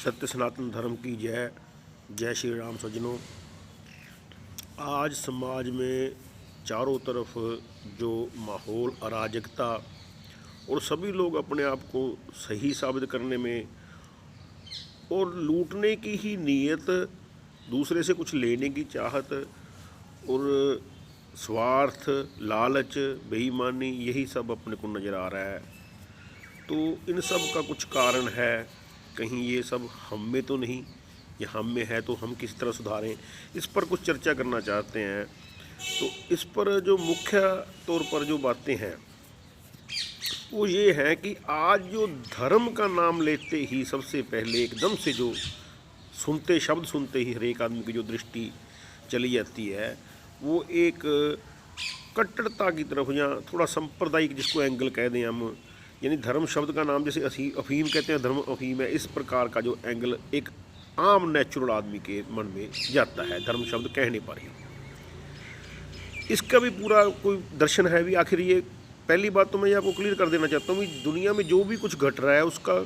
सत्य सनातन धर्म की जय। जय श्री राम सज्जनों। आज समाज में चारों तरफ जो माहौल अराजकता और सभी लोग अपने आप को सही साबित करने में और लूटने की ही नीयत, दूसरे से कुछ लेने की चाहत और स्वार्थ, लालच, बेईमानी, यही सब अपने को नज़र आ रहा है। तो इन सब का कुछ कारण है, कहीं ये सब हम में तो नहीं, या हम में है तो हम किस तरह सुधारें, इस पर कुछ चर्चा करना चाहते हैं। तो इस पर जो मुख्य तौर पर जो बातें हैं वो ये है कि आज जो धर्म का नाम लेते ही सबसे पहले एकदम से जो शब्द सुनते ही हर एक आदमी की जो दृष्टि चली जाती है वो एक कट्टरता की तरफ, या थोड़ा सांप्रदायिक जिसको एंगल कह दें हम, यानी धर्म शब्द का नाम जैसे अफीम कहते हैं, धर्म अफीम है, इस प्रकार का जो एंगल एक आम नेचुरल आदमी के मन में जाता है धर्म शब्द कहने पर ही। इसका भी पूरा कोई दर्शन है भी। आखिर ये पहली बात तो मैं आपको क्लियर कर देना चाहता हूँ कि दुनिया में जो भी कुछ घट रहा है उसका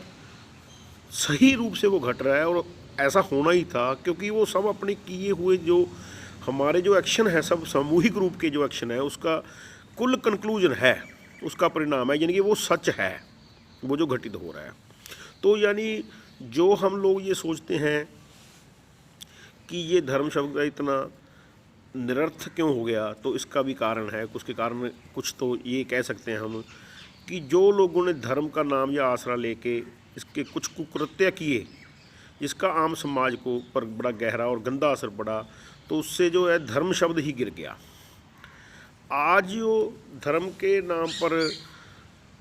सही रूप से वो घट रहा है, और ऐसा होना ही था, क्योंकि वो सब अपने किए हुए जो हमारे जो एक्शन है, सब सामूहिक रूप के जो एक्शन है, उसका कुल कंक्लूजन है, उसका परिणाम है, यानी कि वो सच है वो जो घटित हो रहा है। तो यानी जो हम लोग ये सोचते हैं कि ये धर्म शब्द का इतना निरर्थ क्यों हो गया, तो इसका भी कारण है। उसके कारण कुछ तो ये कह सकते हैं हम कि जो लोगों ने धर्म का नाम या आसरा लेके इसके कुछ कुकृत्य किए, जिसका आम समाज को पर बड़ा गहरा और गंदा असर पड़ा, तो उससे जो है धर्म शब्द ही गिर गया। आज जो धर्म के नाम पर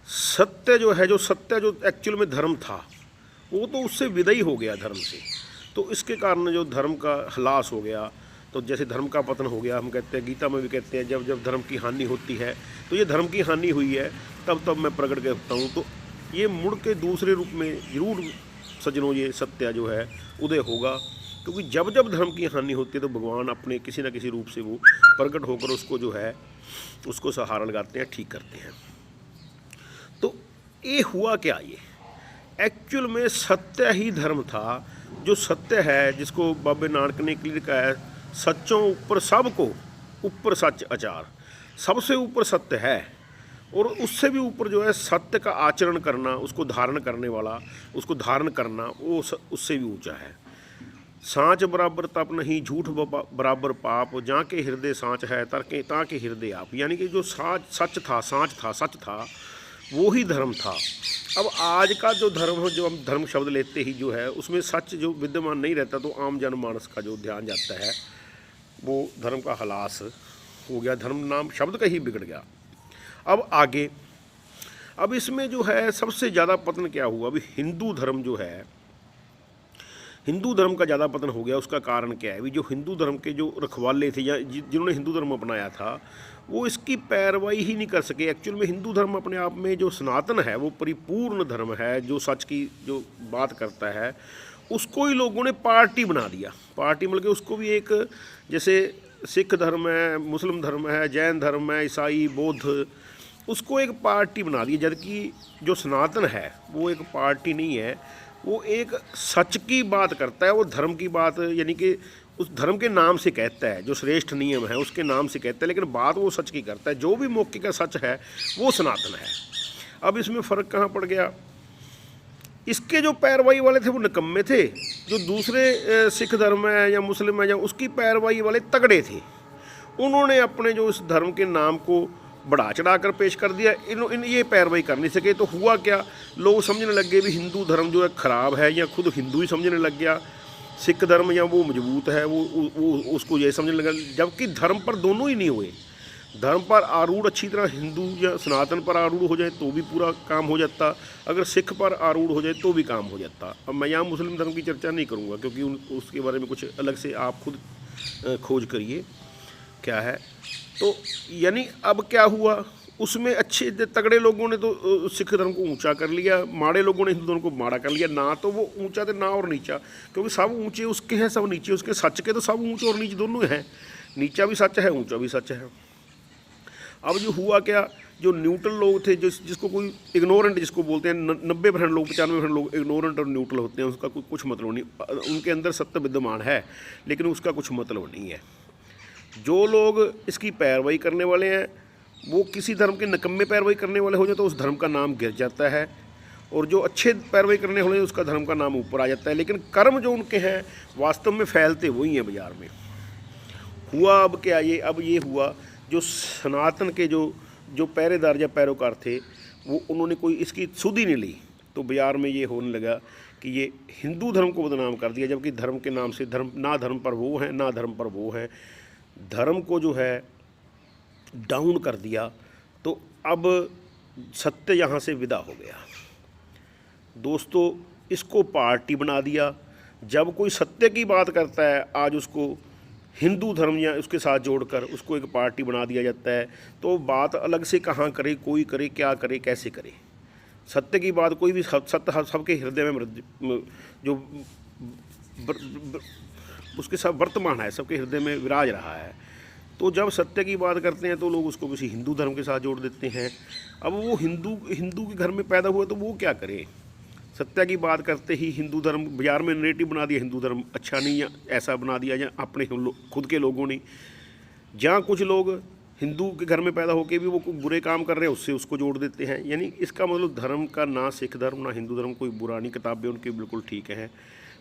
सत्य जो है, जो सत्य जो एक्चुअल में धर्म था, वो तो उससे विदाई हो गया धर्म से। तो इसके कारण जो धर्म का ह्रास हो गया, तो जैसे धर्म का पतन हो गया। हम कहते हैं, गीता में भी कहते हैं, जब जब धर्म की हानि होती है तो ये धर्म की हानि हुई है, तब तब मैं प्रकट करता हूँ। तो ये मुड़ के दूसरे रूप में जरूर सज्जनों ये सत्य जो है उदय होगा, क्योंकि जब जब धर्म की हानि होती है तो भगवान अपने किसी न किसी रूप से वो प्रकट होकर उसको जो है उसको सहारा लगाते हैं, ठीक करते हैं। तो ये हुआ क्या, ये एक्चुअल में सत्य ही धर्म था। जो सत्य है, जिसको बाबे नानक ने क्लियर कहा है, सच्चों ऊपर सबको, ऊपर सच आचार, सबसे ऊपर सत्य है, और उससे भी ऊपर जो है सत्य का आचरण करना, उसको धारण करने वाला, उसको धारण करना, वो उससे भी ऊंचा है। सांच बराबर तप नहीं, झूठ बराबर पाप, जहाँ के हृदय सांच है ताके हृदय आप। यानी कि जो सच था, सांच था, सच था, वो ही धर्म था। अब आज का जो धर्म है, जो हम धर्म शब्द लेते ही जो है उसमें सच जो विद्यमान नहीं रहता, तो आम जनमानस का जो ध्यान जाता है वो धर्म का ह्रास हो गया, धर्म नाम शब्द का ही बिगड़ गया। अब आगे, अब इसमें जो है सबसे ज़्यादा पतन क्या हुआ, अभी हिंदू धर्म जो है, हिंदू धर्म का ज़्यादा पतन हो गया। उसका कारण क्या है, अभी जो हिंदू धर्म के जो रखवाले थे या जिन्होंने हिंदू धर्म अपनाया था, वो इसकी पैरवाई ही नहीं कर सके। एक्चुअल में हिंदू धर्म अपने आप में जो सनातन है वो परिपूर्ण धर्म है, जो सच की जो बात करता है, उसको ही लोगों ने पार्टी बना दिया। पार्टी मतलब कि उसको भी एक, जैसे सिख धर्म है, मुस्लिम धर्म है, जैन धर्म है, ईसाई, बौद्ध, उसको एक पार्टी बना दी। जबकि जो सनातन है वो एक पार्टी नहीं है, वो एक सच की बात करता है, वो धर्म की बात, यानी कि उस धर्म के नाम से कहता है, जो श्रेष्ठ नियम है उसके नाम से कहता है, लेकिन बात वो सच की करता है। जो भी मौके का सच है वो सनातन है। अब इसमें फ़र्क कहाँ पड़ गया, इसके जो पैरवाई वाले थे वो निकम्मे थे, जो दूसरे सिख धर्म है या मुस्लिम है या उसकी पैरवाई वाले तगड़े थे। उन्होंने अपने जो इस धर्म के नाम को बढ़ा चढ़ा कर पेश कर दिया, इन ये पैरवाई कर नहीं सके। तो हुआ क्या, लोग समझने लग गए भी हिंदू धर्म जो है ख़राब है, या खुद हिंदू ही समझने लग गया सिख धर्म या वो मजबूत है, वो उसको ये समझने लगा। जबकि धर्म पर दोनों ही नहीं हुए। धर्म पर आरूढ़ अच्छी तरह हिंदू या सनातन पर आरूढ़ हो जाए तो भी पूरा काम हो जाता, अगर सिख पर आरूढ़ हो जाए तो भी काम हो जाता। अब मैं यहाँ मुस्लिम धर्म की चर्चा नहीं करूँगा, क्योंकि उसके बारे में कुछ अलग से आप खुद खोज करिए क्या है। तो यानी अब क्या हुआ, उसमें अच्छे तगड़े लोगों ने तो सिख धर्म को ऊंचा कर लिया, माड़े लोगों ने हिंदू धर्म को माड़ा कर लिया। ना तो वो ऊंचा थे ना और नीचा, क्योंकि सब ऊंचे उसके हैं, सब नीचे उसके। सच के तो सब ऊंचे और नीचे दोनों हैं, नीचा भी सच है, ऊंचा भी सच है। अब जो हुआ क्या, जो न्यूट्रल लोग थे, जिसको कोई इग्नोरेंट जिसको बोलते हैं, 90% लोग 95% लोग इग्नोरेंट और न्यूट्रल होते हैं, उसका कुछ मतलब नहीं, उनके अंदर सत्य विद्यमान है लेकिन उसका कुछ मतलब नहीं है। जो लोग इसकी पैरवाई करने वाले हैं वो किसी धर्म के नकम्मे पैरवाई करने वाले हो जाए तो उस धर्म का नाम गिर जाता है, और जो अच्छे पैरवाई करने वाले उसका धर्म का नाम ऊपर आ जाता है। लेकिन कर्म जो उनके हैं वास्तव में फैलते वही हैं बाज़ार में। हुआ अब क्या, अब ये हुआ, जो सनातन के जो पहरेदार या पैरोकार थे वो उन्होंने कोई इसकी सुध ही नहीं ली, तो बाज़ार में ये होने लगा कि ये हिंदू धर्म को बदनाम कर दिया, जबकि धर्म के नाम से ना धर्म पर वो हैं ना धर्म पर वो हैं, धर्म को जो है डाउन कर दिया। तो अब सत्य यहाँ से विदा हो गया दोस्तों, इसको पार्टी बना दिया। जब कोई सत्य की बात करता है आज उसको हिंदू धर्म या उसके साथ जोड़कर उसको एक पार्टी बना दिया जाता है, तो बात अलग से कहाँ करे, कोई करे, क्या करे, कैसे करे। सत्य की बात कोई भी सत्य सबके हृदय में जो उसके साथ वर्तमान है, सबके हृदय में विराज रहा है। तो जब सत्य की बात करते हैं तो लोग उसको किसी हिंदू धर्म के साथ जोड़ देते हैं। अब वो हिंदू के घर में पैदा हुआ तो वो क्या करे, सत्य की बात करते ही हिंदू धर्म बाज़ार में नरेटिव बना दिया, हिंदू धर्म अच्छा नहीं है, ऐसा बना दिया या अपने खुद के लोगों ने। जहाँ कुछ लोग हिंदू के घर में पैदा होकर भी वो कोई बुरे काम कर रहे हैं उससे उसको जोड़ देते हैं। यानी इसका मतलब धर्म का ना सिख धर्म ना हिंदू धर्म कोई बुरा नहीं, किताबें उनकी बिल्कुल ठीक हैं,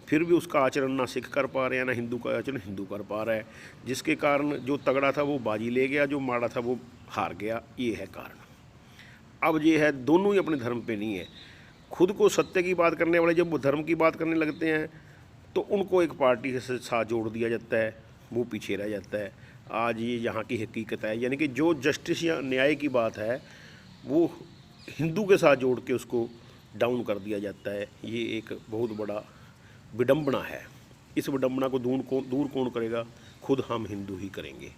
फिर भी उसका आचरण ना सिख कर पा रहे हैं ना हिंदू का आचरण हिंदू कर पा रहा है, जिसके कारण जो तगड़ा था वो बाजी ले गया, जो माड़ा था वो हार गया। ये है कारण। अब ये है दोनों ही अपने धर्म पे नहीं है। खुद को सत्य की बात करने वाले जब वो धर्म की बात करने लगते हैं तो उनको एक पार्टी से साथ जोड़ दिया जाता है, वो पीछे रह जाता है। आज ये यहाँ की हकीकत है, यानी कि जो जस्टिस या न्याय की बात है वो हिंदू के साथ जोड़ के उसको डाउन कर दिया जाता है। ये एक बहुत बड़ा विडंबना है। इस विडंबना को दूर कौन करेगा, खुद हम हिंदू ही करेंगे।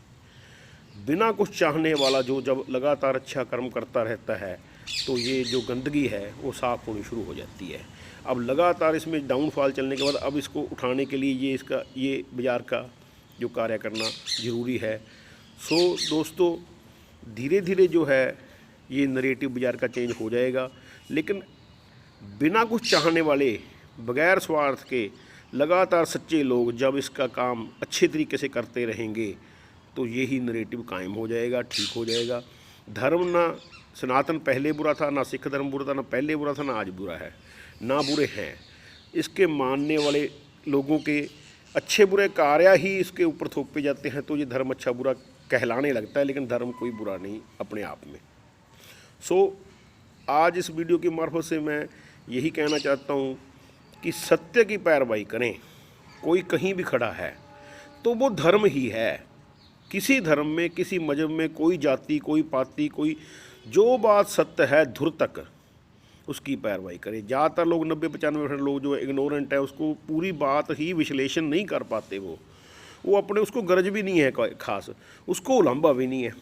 बिना कुछ चाहने वाला जो जब लगातार अच्छा कर्म करता रहता है तो ये जो गंदगी है वो साफ़ होनी शुरू हो जाती है। अब लगातार इसमें डाउनफॉल चलने के बाद अब इसको उठाने के लिए ये बाज़ार का जो कार्य करना ज़रूरी है। सो दोस्तों, धीरे धीरे जो है ये नरेटिव बाज़ार का चेंज हो जाएगा, लेकिन बिना कुछ चाहने वाले बग़ैर स्वार्थ के लगातार सच्चे लोग जब इसका काम अच्छे तरीके से करते रहेंगे तो यही नरेटिव कायम हो जाएगा, ठीक हो जाएगा। धर्म ना सनातन पहले बुरा था, ना सिख धर्म बुरा था, ना पहले बुरा था, ना आज बुरा है, ना बुरे हैं। इसके मानने वाले लोगों के अच्छे बुरे कार्य ही इसके ऊपर थोपे जाते हैं, तो ये धर्म अच्छा बुरा कहलाने लगता है, लेकिन धर्म कोई बुरा नहीं अपने आप में। सो आज इस वीडियो की मार्फत से मैं यही कहना चाहता हूँ कि सत्य की पैरवाई करें। कोई कहीं भी खड़ा है तो वो धर्म ही है। किसी धर्म में, किसी मजहब में, कोई जाति, कोई पाति, कोई जो बात सत्य है धुर तक उसकी पैरवाई करें। ज़्यादातर लोग 90-95% लोग जो इग्नोरेंट है उसको पूरी बात ही विश्लेषण नहीं कर पाते। वो अपने उसको गरज भी नहीं है खास, उसको उलंबा भी नहीं है।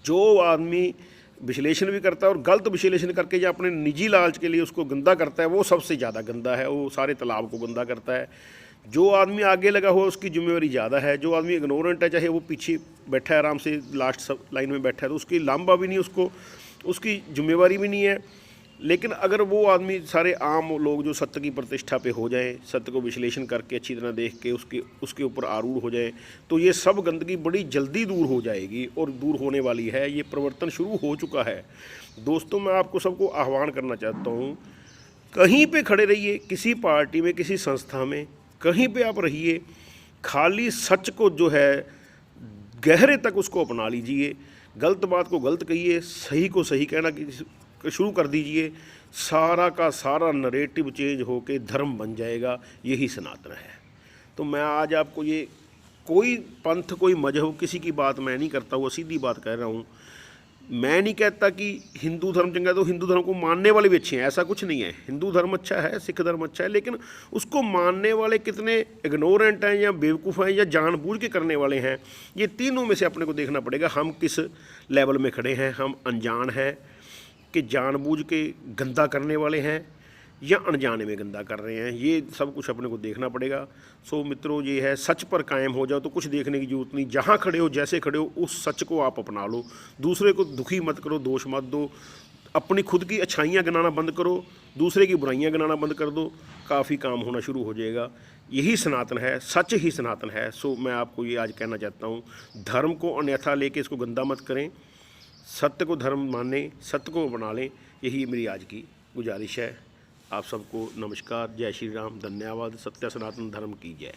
जो आदमी विश्लेषण भी करता है और गलत विश्लेषण करके या अपने निजी लालच के लिए उसको गंदा करता है वो सबसे ज़्यादा गंदा है, वो सारे तालाब को गंदा करता है। जो आदमी आगे लगा हुआ उसकी जिम्मेवारी ज़्यादा है। जो आदमी इग्नोरेंट है, चाहे वो पीछे बैठा है आराम से लास्ट लाइन में बैठा है, तो उसकी लांबा भी नहीं, उसको उसकी जिम्मेवारी भी नहीं है। लेकिन अगर वो आदमी सारे आम लोग जो सत्य की प्रतिष्ठा पे हो जाएं, सत्य को विश्लेषण करके अच्छी तरह देख के उसके ऊपर आरूढ़ हो जाए, तो ये सब गंदगी बड़ी जल्दी दूर हो जाएगी और दूर होने वाली है। ये परिवर्तन शुरू हो चुका है। दोस्तों, मैं आपको सबको आह्वान करना चाहता हूँ, कहीं पे खड़े रहिए, किसी पार्टी में, किसी संस्था में, कहीं पे आप रहिए, खाली सच को जो है गहरे तक उसको अपना लीजिए। गलत बात को गलत कहिए, सही को सही कहना शुरू कर दीजिए। सारा का सारा नरेटिव चेंज होके धर्म बन जाएगा। यही सनातन है। तो मैं आज आपको ये कोई पंथ, कोई मजहब, किसी की बात मैं नहीं करता हुआ सीधी बात कह रहा हूँ। मैं नहीं कहता कि हिंदू धर्म चंगा तो हिंदू धर्म को मानने वाले भी अच्छे हैं, ऐसा कुछ नहीं है। हिंदू धर्म अच्छा है, सिख धर्म अच्छा है, लेकिन उसको मानने वाले कितने इग्नोरेंट हैं या बेवकूफ़ हैं या जानबूझ के करने वाले हैं, ये तीनों में से अपने को देखना पड़ेगा। हम किस लेवल में खड़े हैं, हम अनजान हैं कि जानबूझ के गंदा करने वाले हैं, या अनजाने में गंदा कर रहे हैं, ये सब कुछ अपने को देखना पड़ेगा। सो मित्रों, ये है सच पर कायम हो जाओ तो कुछ देखने की जरूरत नहीं। जहाँ खड़े हो, जैसे खड़े हो, उस सच को आप अपना लो। दूसरे को दुखी मत करो, दोष मत दो। अपनी खुद की अच्छाइयाँ गिनाना बंद करो, दूसरे की बुराइयाँ गिनाना बंद कर दो। काफ़ी काम होना शुरू हो जाएगा। यही सनातन है, सच ही सनातन है। सो मैं आपको ये आज कहना चाहता हूँ, धर्म को अन्यथा लेके इसको गंदा मत करें, सत्य को धर्म मानें, सत्य को अपना लें। यही मेरी आज की गुजारिश है। आप सबको नमस्कार, जय श्री राम, धन्यवाद। सत्य सनातन धर्म की जय।